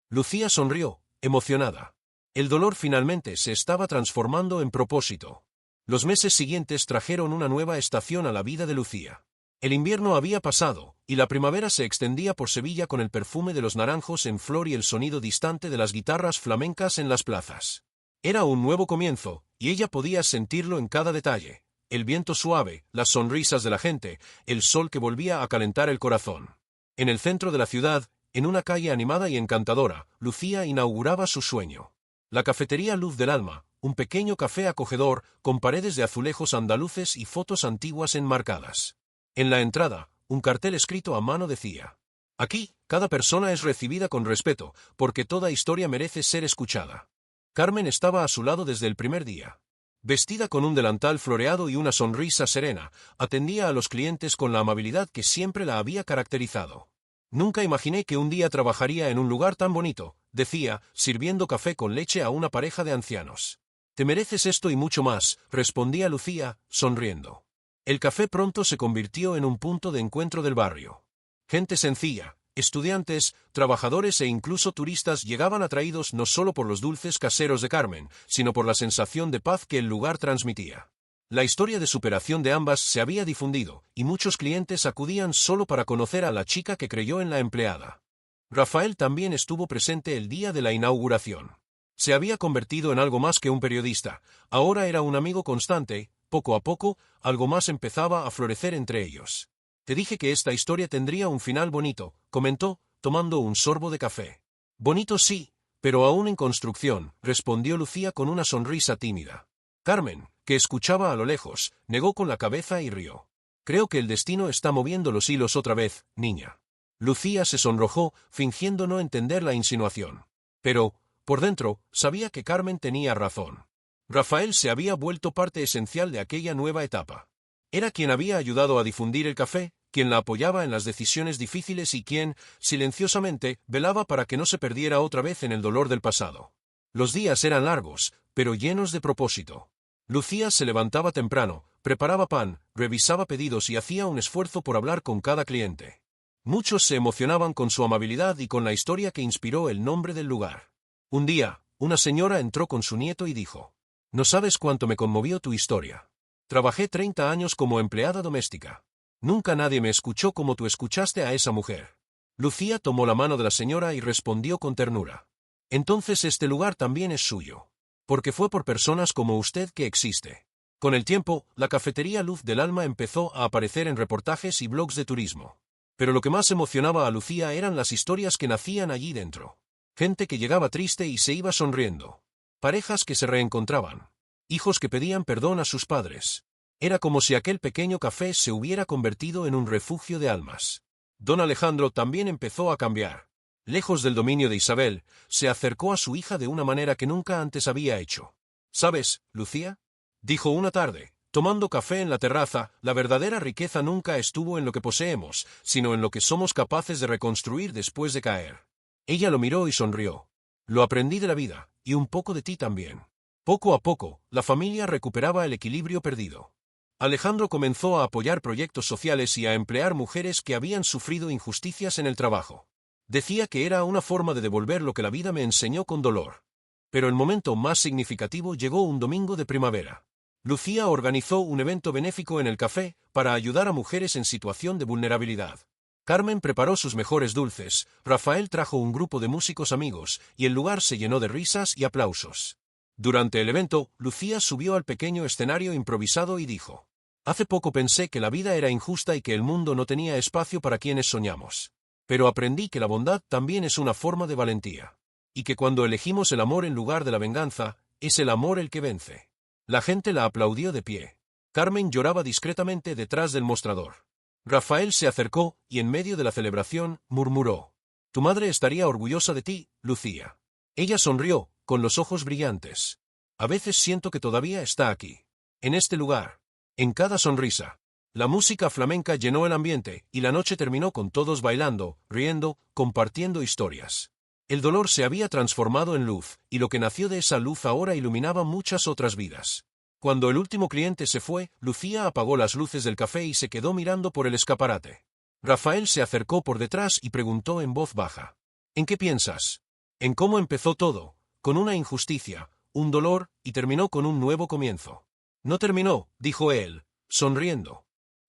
Lucía sonrió, emocionada. El dolor finalmente se estaba transformando en propósito. Los meses siguientes trajeron una nueva estación a la vida de Lucía. El invierno había pasado, y la primavera se extendía por Sevilla con el perfume de los naranjos en flor y el sonido distante de las guitarras flamencas en las plazas. Era un nuevo comienzo, y ella podía sentirlo en cada detalle. El viento suave, las sonrisas de la gente, el sol que volvía a calentar el corazón. En el centro de la ciudad, en una calle animada y encantadora, Lucía inauguraba su sueño. La cafetería Luz del Alma, un pequeño café acogedor, con paredes de azulejos andaluces y fotos antiguas enmarcadas. En la entrada, un cartel escrito a mano decía: «Aquí, cada persona es recibida con respeto, porque toda historia merece ser escuchada». Carmen estaba a su lado desde el primer día. Vestida con un delantal floreado y una sonrisa serena, atendía a los clientes con la amabilidad que siempre la había caracterizado. «Nunca imaginé que un día trabajaría en un lugar tan bonito», decía, sirviendo café con leche a una pareja de ancianos. «Te mereces esto y mucho más», respondía Lucía, sonriendo. El café pronto se convirtió en un punto de encuentro del barrio. Gente sencilla, estudiantes, trabajadores e incluso turistas llegaban atraídos no solo por los dulces caseros de Carmen, sino por la sensación de paz que el lugar transmitía. La historia de superación de ambas se había difundido, y muchos clientes acudían solo para conocer a la chica que creyó en la empleada. Rafael también estuvo presente el día de la inauguración. Se había convertido en algo más que un periodista, ahora era un amigo constante. Poco a poco, algo más empezaba a florecer entre ellos. «Te dije que esta historia tendría un final bonito», comentó, tomando un sorbo de café. «Bonito sí, pero aún en construcción», respondió Lucía con una sonrisa tímida. Carmen, que escuchaba a lo lejos, negó con la cabeza y rió. «Creo que el destino está moviendo los hilos otra vez, niña». Lucía se sonrojó, fingiendo no entender la insinuación. Pero, por dentro, sabía que Carmen tenía razón. Rafael se había vuelto parte esencial de aquella nueva etapa. Era quien había ayudado a difundir el café, quien la apoyaba en las decisiones difíciles y quien, silenciosamente, velaba para que no se perdiera otra vez en el dolor del pasado. Los días eran largos, pero llenos de propósito. Lucía se levantaba temprano, preparaba pan, revisaba pedidos y hacía un esfuerzo por hablar con cada cliente. Muchos se emocionaban con su amabilidad y con la historia que inspiró el nombre del lugar. Un día, una señora entró con su nieto y dijo: «No sabes cuánto me conmovió tu historia. Trabajé 30 años como empleada doméstica. Nunca nadie me escuchó como tú escuchaste a esa mujer». Lucía tomó la mano de la señora y respondió con ternura: «Entonces este lugar también es suyo. Porque fue por personas como usted que existe». Con el tiempo, la cafetería Luz del Alma empezó a aparecer en reportajes y blogs de turismo. Pero lo que más emocionaba a Lucía eran las historias que nacían allí dentro. Gente que llegaba triste y se iba sonriendo. Parejas que se reencontraban. Hijos que pedían perdón a sus padres. Era como si aquel pequeño café se hubiera convertido en un refugio de almas. Don Alejandro también empezó a cambiar. Lejos del dominio de Isabel, se acercó a su hija de una manera que nunca antes había hecho. «¿Sabes, Lucía?», dijo una tarde, tomando café en la terraza, «la verdadera riqueza nunca estuvo en lo que poseemos, sino en lo que somos capaces de reconstruir después de caer». Ella lo miró y sonrió. «Lo aprendí de la vida, y un poco de ti también». Poco a poco, la familia recuperaba el equilibrio perdido. Alejandro comenzó a apoyar proyectos sociales y a emplear mujeres que habían sufrido injusticias en el trabajo. Decía que era una forma de devolver lo que la vida me enseñó con dolor. Pero el momento más significativo llegó un domingo de primavera. Lucía organizó un evento benéfico en el café para ayudar a mujeres en situación de vulnerabilidad. Carmen preparó sus mejores dulces, Rafael trajo un grupo de músicos amigos, y el lugar se llenó de risas y aplausos. Durante el evento, Lucía subió al pequeño escenario improvisado y dijo: «Hace poco pensé que la vida era injusta y que el mundo no tenía espacio para quienes soñamos. Pero aprendí que la bondad también es una forma de valentía. Y que cuando elegimos el amor en lugar de la venganza, es el amor el que vence». La gente la aplaudió de pie. Carmen lloraba discretamente detrás del mostrador. Rafael se acercó y en medio de la celebración murmuró: «Tu madre estaría orgullosa de ti, Lucía». Ella sonrió, con los ojos brillantes. «A veces siento que todavía está aquí. En este lugar. En cada sonrisa». La música flamenca llenó el ambiente, y la noche terminó con todos bailando, riendo, compartiendo historias. El dolor se había transformado en luz, y lo que nació de esa luz ahora iluminaba muchas otras vidas. Cuando el último cliente se fue, Lucía apagó las luces del café y se quedó mirando por el escaparate. Rafael se acercó por detrás y preguntó en voz baja: «¿En qué piensas?». «En cómo empezó todo, con una injusticia, un dolor, y terminó con un nuevo comienzo». «No terminó», dijo él, sonriendo.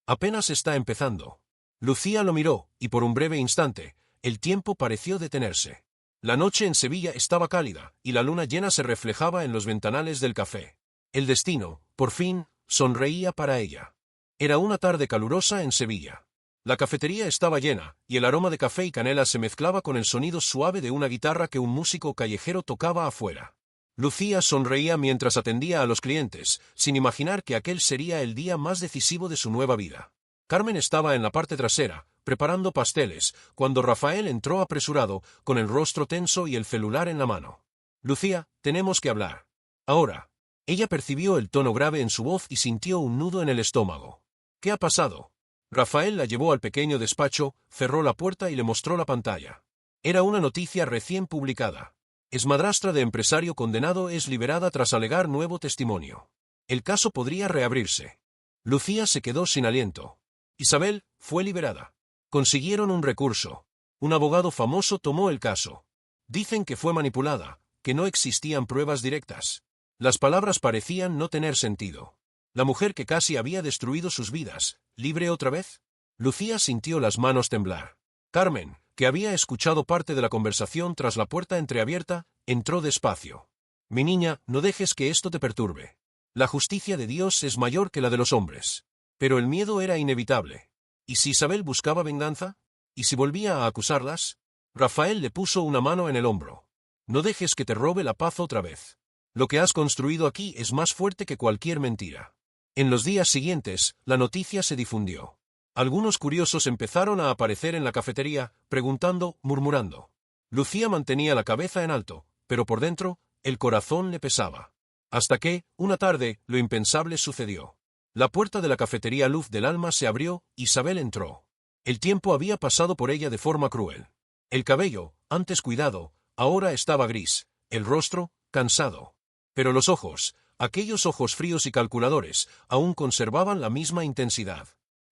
«Apenas está empezando». Lucía lo miró, y por un breve instante, el tiempo pareció detenerse. La noche en Sevilla estaba cálida, y la luna llena se reflejaba en los ventanales del café. El destino, por fin, sonreía para ella. Era una tarde calurosa en Sevilla. La cafetería estaba llena, y el aroma de café y canela se mezclaba con el sonido suave de una guitarra que un músico callejero tocaba afuera. Lucía sonreía mientras atendía a los clientes, sin imaginar que aquel sería el día más decisivo de su nueva vida. Carmen estaba en la parte trasera, preparando pasteles, cuando Rafael entró apresurado, con el rostro tenso y el celular en la mano. «Lucía, tenemos que hablar. Ahora». Ella percibió el tono grave en su voz y sintió un nudo en el estómago. «¿Qué ha pasado?». Rafael la llevó al pequeño despacho, cerró la puerta y le mostró la pantalla. Era una noticia recién publicada. Exmadrastra de empresario condenado es liberada tras alegar nuevo testimonio. El caso podría reabrirse. Lucía se quedó sin aliento. Isabel fue liberada. Consiguieron un recurso. Un abogado famoso tomó el caso. Dicen que fue manipulada, que no existían pruebas directas. Las palabras parecían no tener sentido. La mujer que casi había destruido sus vidas, ¿libre otra vez? Lucía sintió las manos temblar. Carmen, que había escuchado parte de la conversación tras la puerta entreabierta, entró despacio. «Mi niña, no dejes que esto te perturbe. La justicia de Dios es mayor que la de los hombres». Pero el miedo era inevitable. ¿Y si Isabel buscaba venganza? ¿Y si volvía a acusarlas? Rafael le puso una mano en el hombro. «No dejes que te robe la paz otra vez. Lo que has construido aquí es más fuerte que cualquier mentira». En los días siguientes, la noticia se difundió. Algunos curiosos empezaron a aparecer en la cafetería, preguntando, murmurando. Lucía mantenía la cabeza en alto, pero por dentro, el corazón le pesaba. Hasta que, una tarde, lo impensable sucedió. La puerta de la cafetería Luz del Alma se abrió, Isabel entró. El tiempo había pasado por ella de forma cruel. El cabello, antes cuidado, ahora estaba gris, el rostro, cansado. Pero los ojos, aquellos ojos fríos y calculadores, aún conservaban la misma intensidad.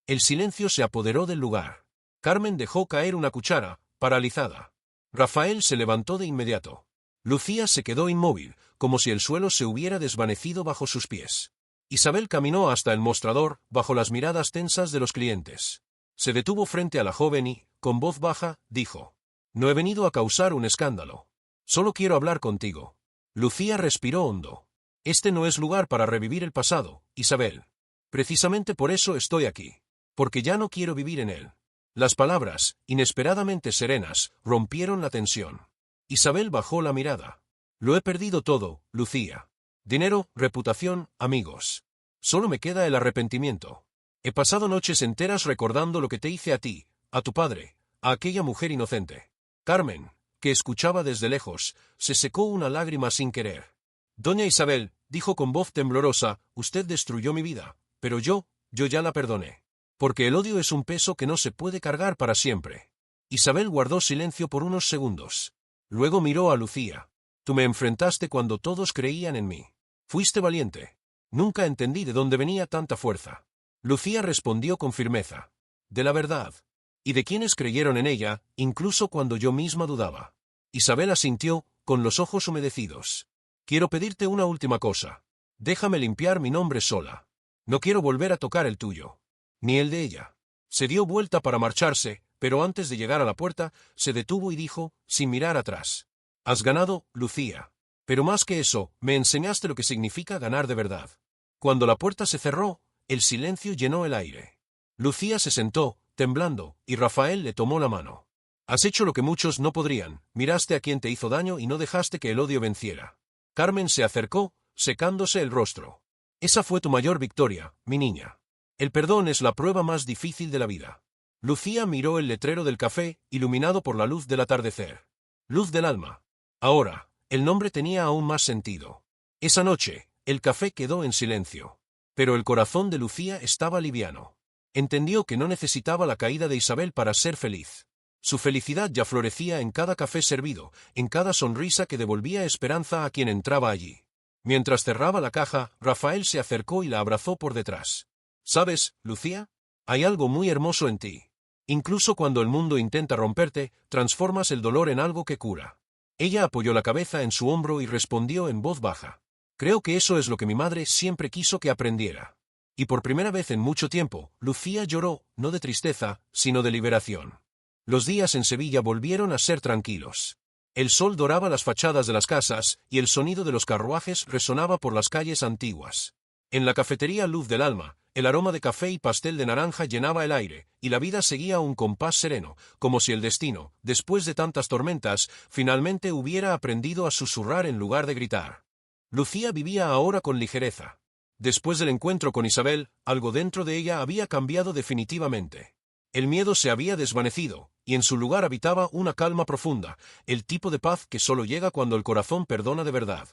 El silencio se apoderó del lugar. Carmen dejó caer una cuchara, paralizada. Rafael se levantó de inmediato. Lucía se quedó inmóvil, como si el suelo se hubiera desvanecido bajo sus pies. Isabel caminó hasta el mostrador, bajo las miradas tensas de los clientes. Se detuvo frente a la joven y, con voz baja, dijo: «No he venido a causar un escándalo. Solo quiero hablar contigo». Lucía respiró hondo. «Este no es lugar para revivir el pasado, Isabel. Precisamente por eso estoy aquí. Porque ya no quiero vivir en él». Las palabras, inesperadamente serenas, rompieron la tensión. Isabel bajó la mirada. «Lo he perdido todo, Lucía. Dinero, reputación, amigos. Solo me queda el arrepentimiento. He pasado noches enteras recordando lo que te hice a ti, a tu padre, a aquella mujer inocente». Carmen, que escuchaba desde lejos, se secó una lágrima sin querer. «Doña Isabel», dijo con voz temblorosa, «usted destruyó mi vida, pero yo ya la perdoné. Porque el odio es un peso que no se puede cargar para siempre». Isabel guardó silencio por unos segundos. Luego miró a Lucía. «Tú me enfrentaste cuando todos creían en mí. Fuiste valiente. Nunca entendí de dónde venía tanta fuerza». Lucía respondió con firmeza: «De la verdad. Y de quienes creyeron en ella, incluso cuando yo misma dudaba». Isabel asintió, con los ojos humedecidos. «Quiero pedirte una última cosa. Déjame limpiar mi nombre sola. No quiero volver a tocar el tuyo. Ni el de ella». Se dio vuelta para marcharse, pero antes de llegar a la puerta, se detuvo y dijo, sin mirar atrás: «Has ganado, Lucía. Pero más que eso, me enseñaste lo que significa ganar de verdad». Cuando la puerta se cerró, el silencio llenó el aire. Lucía se sentó, temblando, y Rafael le tomó la mano. «Has hecho lo que muchos no podrían, miraste a quien te hizo daño y no dejaste que el odio venciera». Carmen se acercó, secándose el rostro. «Esa fue tu mayor victoria, mi niña. El perdón es la prueba más difícil de la vida». Lucía miró el letrero del café, iluminado por la luz del atardecer. «Luz del alma». Ahora, el nombre tenía aún más sentido. Esa noche, el café quedó en silencio. Pero el corazón de Lucía estaba liviano. Entendió que no necesitaba la caída de Isabel para ser feliz. Su felicidad ya florecía en cada café servido, en cada sonrisa que devolvía esperanza a quien entraba allí. Mientras cerraba la caja, Rafael se acercó y la abrazó por detrás. «¿Sabes, Lucía? Hay algo muy hermoso en ti. Incluso cuando el mundo intenta romperte, transformas el dolor en algo que cura». Ella apoyó la cabeza en su hombro y respondió en voz baja: «Creo que eso es lo que mi madre siempre quiso que aprendiera». Y por primera vez en mucho tiempo, Lucía lloró, no de tristeza, sino de liberación. Los días en Sevilla volvieron a ser tranquilos. El sol doraba las fachadas de las casas, y el sonido de los carruajes resonaba por las calles antiguas. En la cafetería Luz del Alma, el aroma de café y pastel de naranja llenaba el aire, y la vida seguía a un compás sereno, como si el destino, después de tantas tormentas, finalmente hubiera aprendido a susurrar en lugar de gritar. Lucía vivía ahora con ligereza. Después del encuentro con Isabel, algo dentro de ella había cambiado definitivamente. El miedo se había desvanecido, y en su lugar habitaba una calma profunda, el tipo de paz que solo llega cuando el corazón perdona de verdad.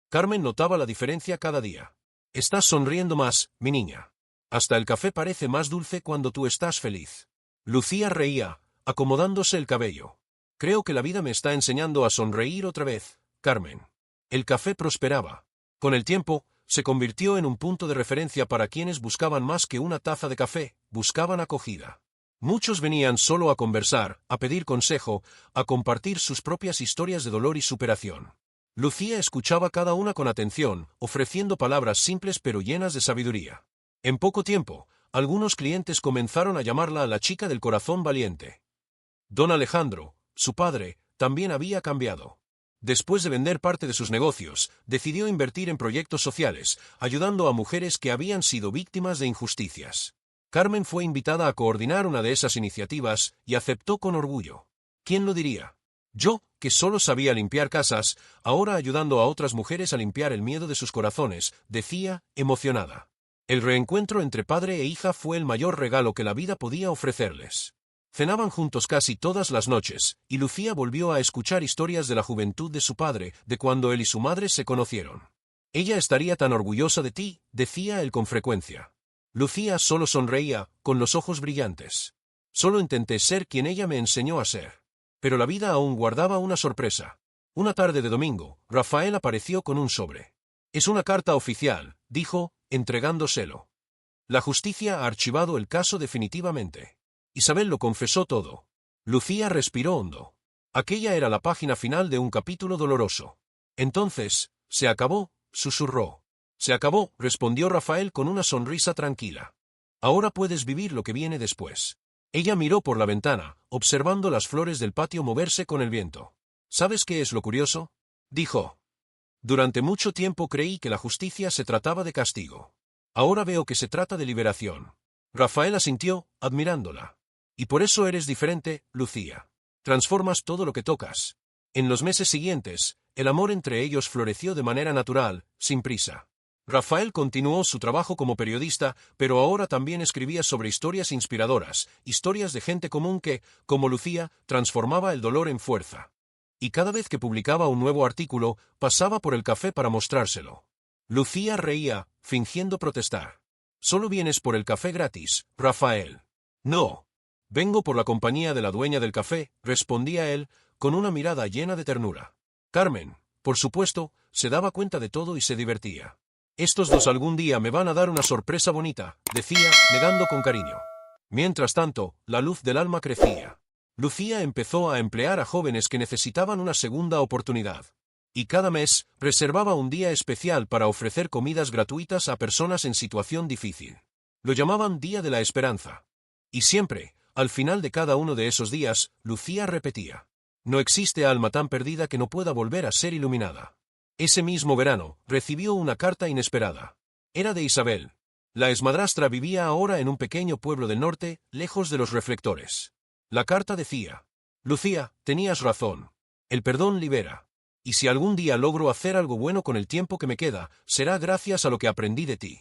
Carmen notaba la diferencia cada día. «Estás sonriendo más, mi niña. Hasta el café parece más dulce cuando tú estás feliz». Lucía reía, acomodándose el cabello. «Creo que la vida me está enseñando a sonreír otra vez, Carmen». El café prosperaba. Con el tiempo, se convirtió en un punto de referencia para quienes buscaban más que una taza de café, buscaban acogida. Muchos venían solo a conversar, a pedir consejo, a compartir sus propias historias de dolor y superación. Lucía escuchaba cada una con atención, ofreciendo palabras simples pero llenas de sabiduría. En poco tiempo, algunos clientes comenzaron a llamarla la chica del corazón valiente. Don Alejandro, su padre, también había cambiado. Después de vender parte de sus negocios, decidió invertir en proyectos sociales, ayudando a mujeres que habían sido víctimas de injusticias. Carmen fue invitada a coordinar una de esas iniciativas y aceptó con orgullo. ¿Quién lo diría? Yo, que solo sabía limpiar casas, ahora ayudando a otras mujeres a limpiar el miedo de sus corazones, decía, emocionada. El reencuentro entre padre e hija fue el mayor regalo que la vida podía ofrecerles. Cenaban juntos casi todas las noches, y Lucía volvió a escuchar historias de la juventud de su padre, de cuando él y su madre se conocieron. «Ella estaría tan orgullosa de ti», decía él con frecuencia. Lucía solo sonreía, con los ojos brillantes. Solo intenté ser quien ella me enseñó a ser. Pero la vida aún guardaba una sorpresa. Una tarde de domingo, Rafael apareció con un sobre. «Es una carta oficial», dijo, entregándoselo. «La justicia ha archivado el caso definitivamente». Isabel lo confesó todo. Lucía respiró hondo. Aquella era la página final de un capítulo doloroso. «Entonces, se acabó», susurró. «Se acabó», respondió Rafael con una sonrisa tranquila. «Ahora puedes vivir lo que viene después». Ella miró por la ventana, observando las flores del patio moverse con el viento. «¿Sabes qué es lo curioso?», dijo. «Durante mucho tiempo creí que la justicia se trataba de castigo. Ahora veo que se trata de liberación». Rafael asintió, admirándola. «Y por eso eres diferente, Lucía. Transformas todo lo que tocas». En los meses siguientes, el amor entre ellos floreció de manera natural, sin prisa. Rafael continuó su trabajo como periodista, pero ahora también escribía sobre historias inspiradoras, historias de gente común que, como Lucía, transformaba el dolor en fuerza. Y cada vez que publicaba un nuevo artículo, pasaba por el café para mostrárselo. Lucía reía, fingiendo protestar. «Solo vienes por el café gratis, Rafael». «No. Vengo por la compañía de la dueña del café», respondía él, con una mirada llena de ternura. Carmen, por supuesto, se daba cuenta de todo y se divertía. «Estos dos algún día me van a dar una sorpresa bonita», decía, negando con cariño. Mientras tanto, la luz del alma crecía. Lucía empezó a emplear a jóvenes que necesitaban una segunda oportunidad. Y cada mes, reservaba un día especial para ofrecer comidas gratuitas a personas en situación difícil. Lo llamaban Día de la Esperanza. Y siempre, al final de cada uno de esos días, Lucía repetía: «No existe alma tan perdida que no pueda volver a ser iluminada». Ese mismo verano, recibió una carta inesperada. Era de Isabel. La exmadrastra vivía ahora en un pequeño pueblo del norte, lejos de los reflectores. La carta decía: «Lucía, tenías razón. El perdón libera. Y si algún día logro hacer algo bueno con el tiempo que me queda, será gracias a lo que aprendí de ti».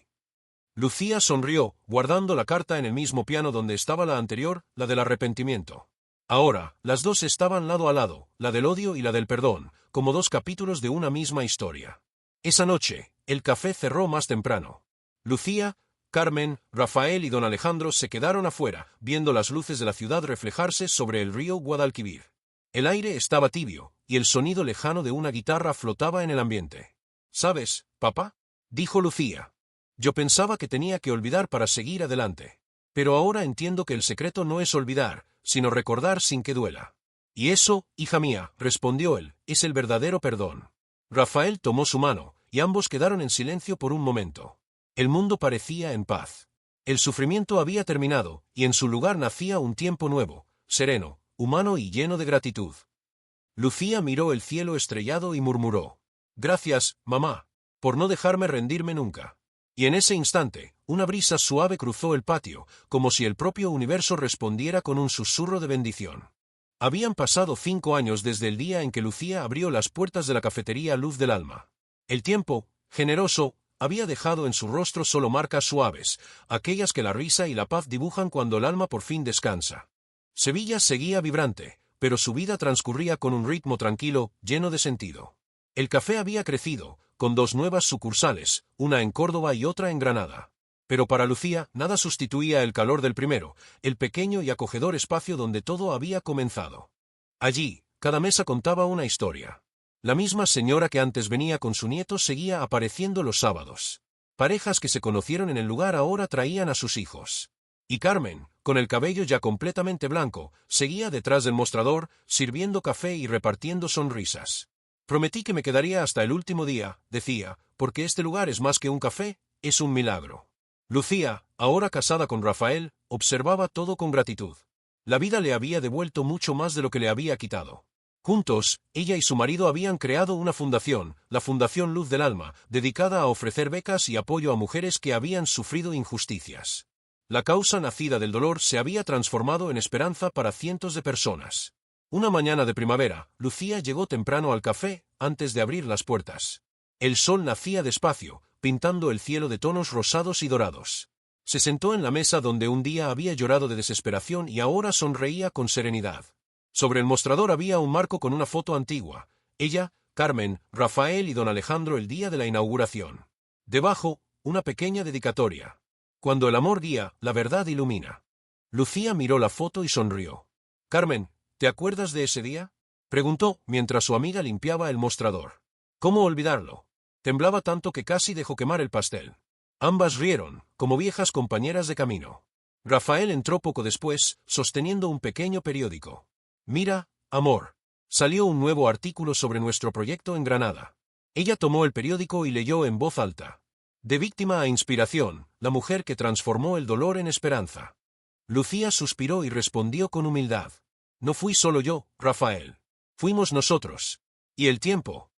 Lucía sonrió, guardando la carta en el mismo piano donde estaba la anterior, la del arrepentimiento. Ahora, las dos estaban lado a lado, la del odio y la del perdón, como dos capítulos de una misma historia. Esa noche, el café cerró más temprano. Lucía, Carmen, Rafael y don Alejandro se quedaron afuera, viendo las luces de la ciudad reflejarse sobre el río Guadalquivir. El aire estaba tibio, y el sonido lejano de una guitarra flotaba en el ambiente. «¿Sabes, papá?», dijo Lucía. «Yo pensaba que tenía que olvidar para seguir adelante. Pero ahora entiendo que el secreto no es olvidar, sino recordar sin que duela». «Y eso, hija mía», respondió él, «es el verdadero perdón». Rafael tomó su mano, y ambos quedaron en silencio por un momento. El mundo parecía en paz. El sufrimiento había terminado, y en su lugar nacía un tiempo nuevo, sereno, humano y lleno de gratitud. Lucía miró el cielo estrellado y murmuró: «Gracias, mamá, por no dejarme rendirme nunca». Y en ese instante, una brisa suave cruzó el patio, como si el propio universo respondiera con un susurro de bendición. Habían pasado 5 años desde el día en que Lucía abrió las puertas de la cafetería Luz del Alma. El tiempo, generoso, había dejado en su rostro solo marcas suaves, aquellas que la risa y la paz dibujan cuando el alma por fin descansa. Sevilla seguía vibrante, pero su vida transcurría con un ritmo tranquilo, lleno de sentido. El café había crecido, con 2 nuevas sucursales, una en Córdoba y otra en Granada. Pero para Lucía nada sustituía el calor del primero, el pequeño y acogedor espacio donde todo había comenzado. Allí, cada mesa contaba una historia. La misma señora que antes venía con su nieto seguía apareciendo los sábados. Parejas que se conocieron en el lugar ahora traían a sus hijos. Y Carmen, con el cabello ya completamente blanco, seguía detrás del mostrador, sirviendo café y repartiendo sonrisas. «Prometí que me quedaría hasta el último día», decía, «porque este lugar es más que un café, es un milagro». Lucía, ahora casada con Rafael, observaba todo con gratitud. La vida le había devuelto mucho más de lo que le había quitado. Juntos, ella y su marido habían creado una fundación, la Fundación Luz del Alma, dedicada a ofrecer becas y apoyo a mujeres que habían sufrido injusticias. La causa nacida del dolor se había transformado en esperanza para cientos de personas. Una mañana de primavera, Lucía llegó temprano al café, antes de abrir las puertas. El sol nacía despacio, pintando el cielo de tonos rosados y dorados. Se sentó en la mesa donde un día había llorado de desesperación y ahora sonreía con serenidad. Sobre el mostrador había un marco con una foto antigua, ella, Carmen, Rafael y don Alejandro el día de la inauguración. Debajo, una pequeña dedicatoria. Cuando el amor guía, la verdad ilumina. Lucía miró la foto y sonrió. Carmen, ¿te acuerdas de ese día? Preguntó, mientras su amiga limpiaba el mostrador. ¿Cómo olvidarlo? Temblaba tanto que casi dejó quemar el pastel. Ambas rieron, como viejas compañeras de camino. Rafael entró poco después, sosteniendo un pequeño periódico. Mira, amor. Salió un nuevo artículo sobre nuestro proyecto en Granada. Ella tomó el periódico y leyó en voz alta. De víctima a inspiración, la mujer que transformó el dolor en esperanza. Lucía suspiró y respondió con humildad. No fui solo yo, Rafael. Fuimos nosotros. Y el tiempo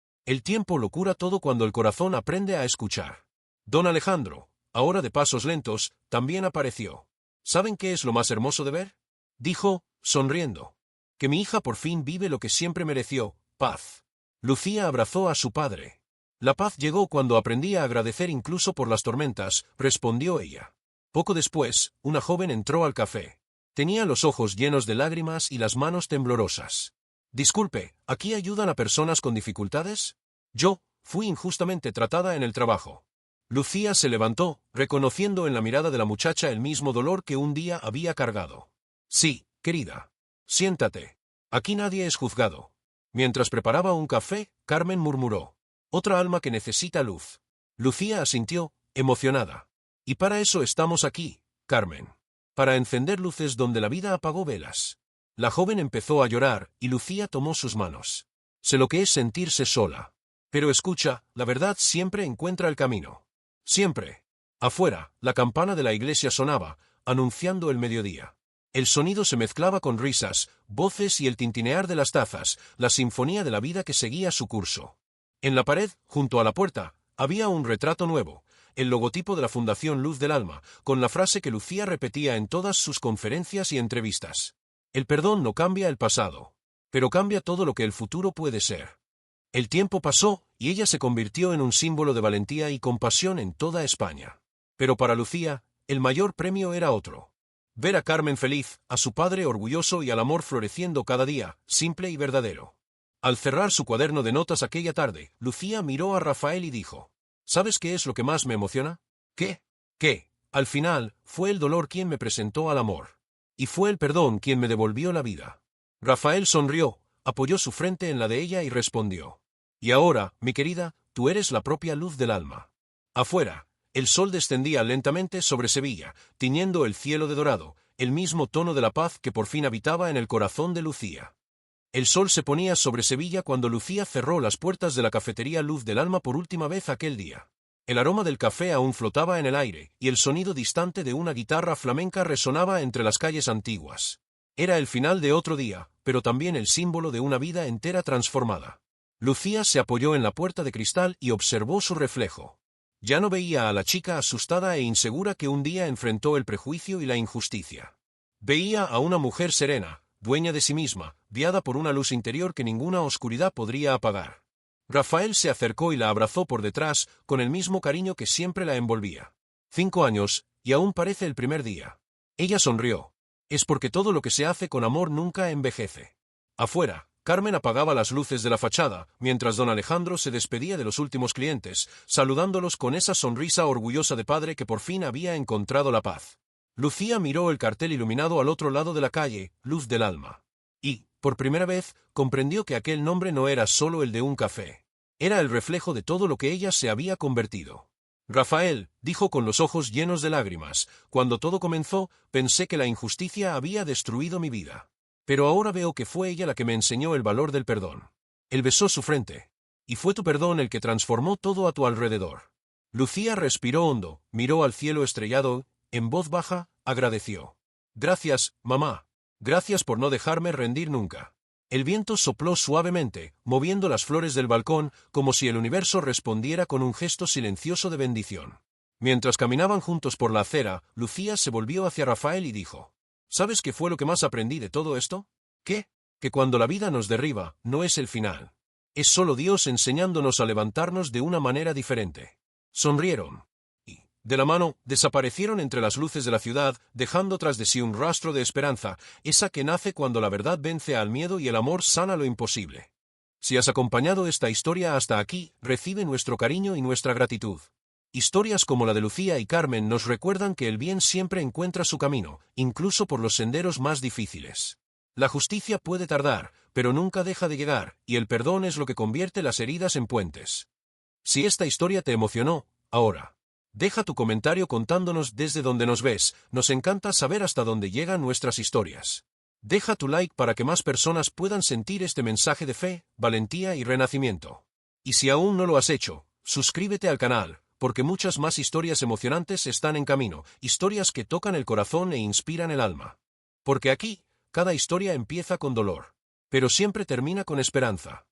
lo cura todo cuando el corazón aprende a escuchar. Don Alejandro, ahora de pasos lentos, también apareció. ¿Saben qué es lo más hermoso de ver? Dijo, sonriendo. Que mi hija por fin vive lo que siempre mereció, paz. Lucía abrazó a su padre. La paz llegó cuando aprendí a agradecer incluso por las tormentas, respondió ella. Poco después, una joven entró al café. Tenía los ojos llenos de lágrimas y las manos temblorosas. Disculpe, ¿aquí ayudan a personas con dificultades? Yo, fui injustamente tratada en el trabajo. Lucía se levantó, reconociendo en la mirada de la muchacha el mismo dolor que un día había cargado. Sí, querida. Siéntate. Aquí nadie es juzgado. Mientras preparaba un café, Carmen murmuró. Otra alma que necesita luz. Lucía asintió, emocionada. Y para eso estamos aquí, Carmen. Para encender luces donde la vida apagó velas. La joven empezó a llorar, y Lucía tomó sus manos. Sé lo que es sentirse sola. Pero escucha, la verdad siempre encuentra el camino. Siempre. Afuera, la campana de la iglesia sonaba, anunciando el mediodía. El sonido se mezclaba con risas, voces y el tintinear de las tazas, la sinfonía de la vida que seguía su curso. En la pared, junto a la puerta, había un retrato nuevo, el logotipo de la Fundación Luz del Alma, con la frase que Lucía repetía en todas sus conferencias y entrevistas. El perdón no cambia el pasado, pero cambia todo lo que el futuro puede ser. El tiempo pasó, y ella se convirtió en un símbolo de valentía y compasión en toda España. Pero para Lucía, el mayor premio era otro. Ver a Carmen feliz, a su padre orgulloso y al amor floreciendo cada día, simple y verdadero. Al cerrar su cuaderno de notas aquella tarde, Lucía miró a Rafael y dijo, ¿sabes qué es lo que más me emociona? ¿Qué? Que, al final, fue el dolor quien me presentó al amor. Y fue el perdón quien me devolvió la vida. Rafael sonrió, apoyó su frente en la de ella y respondió. Y ahora, mi querida, tú eres la propia luz del alma. Afuera, el sol descendía lentamente sobre Sevilla, tiñendo el cielo de dorado, el mismo tono de la paz que por fin habitaba en el corazón de Lucía. El sol se ponía sobre Sevilla cuando Lucía cerró las puertas de la cafetería Luz del Alma por última vez aquel día. El aroma del café aún flotaba en el aire, y el sonido distante de una guitarra flamenca resonaba entre las calles antiguas. Era el final de otro día, pero también el símbolo de una vida entera transformada. Lucía se apoyó en la puerta de cristal y observó su reflejo. Ya no veía a la chica asustada e insegura que un día enfrentó el prejuicio y la injusticia. Veía a una mujer serena, dueña de sí misma, guiada por una luz interior que ninguna oscuridad podría apagar. Rafael se acercó y la abrazó por detrás, con el mismo cariño que siempre la envolvía. 5 años, y aún parece el primer día. Ella sonrió. Es porque todo lo que se hace con amor nunca envejece. Afuera, Carmen apagaba las luces de la fachada, mientras don Alejandro se despedía de los últimos clientes, saludándolos con esa sonrisa orgullosa de padre que por fin había encontrado la paz. Lucía miró el cartel iluminado al otro lado de la calle, Luz del Alma. Y, por primera vez, comprendió que aquel nombre no era solo el de un café. Era el reflejo de todo lo que ella se había convertido. Rafael, dijo con los ojos llenos de lágrimas, cuando todo comenzó, pensé que la injusticia había destruido mi vida. Pero ahora veo que fue ella la que me enseñó el valor del perdón. Él besó su frente. Y fue tu perdón el que transformó todo a tu alrededor. Lucía respiró hondo, miró al cielo estrellado, en voz baja, agradeció. Gracias, mamá. Gracias por no dejarme rendir nunca. El viento sopló suavemente, moviendo las flores del balcón, como si el universo respondiera con un gesto silencioso de bendición. Mientras caminaban juntos por la acera, Lucía se volvió hacia Rafael y dijo, ¿sabes qué fue lo que más aprendí de todo esto? ¿Qué? Que cuando la vida nos derriba, no es el final. Es solo Dios enseñándonos a levantarnos de una manera diferente. Sonrieron. Y, de la mano, desaparecieron entre las luces de la ciudad, dejando tras de sí un rastro de esperanza, esa que nace cuando la verdad vence al miedo y el amor sana lo imposible. Si has acompañado esta historia hasta aquí, recibe nuestro cariño y nuestra gratitud. Historias como la de Lucía y Carmen nos recuerdan que el bien siempre encuentra su camino, incluso por los senderos más difíciles. La justicia puede tardar, pero nunca deja de llegar, y el perdón es lo que convierte las heridas en puentes. Si esta historia te emocionó, ahora, deja tu comentario contándonos desde donde nos ves, nos encanta saber hasta dónde llegan nuestras historias. Deja tu like para que más personas puedan sentir este mensaje de fe, valentía y renacimiento. Y si aún no lo has hecho, suscríbete al canal, porque muchas más historias emocionantes están en camino, historias que tocan el corazón e inspiran el alma. Porque aquí, cada historia empieza con dolor, pero siempre termina con esperanza.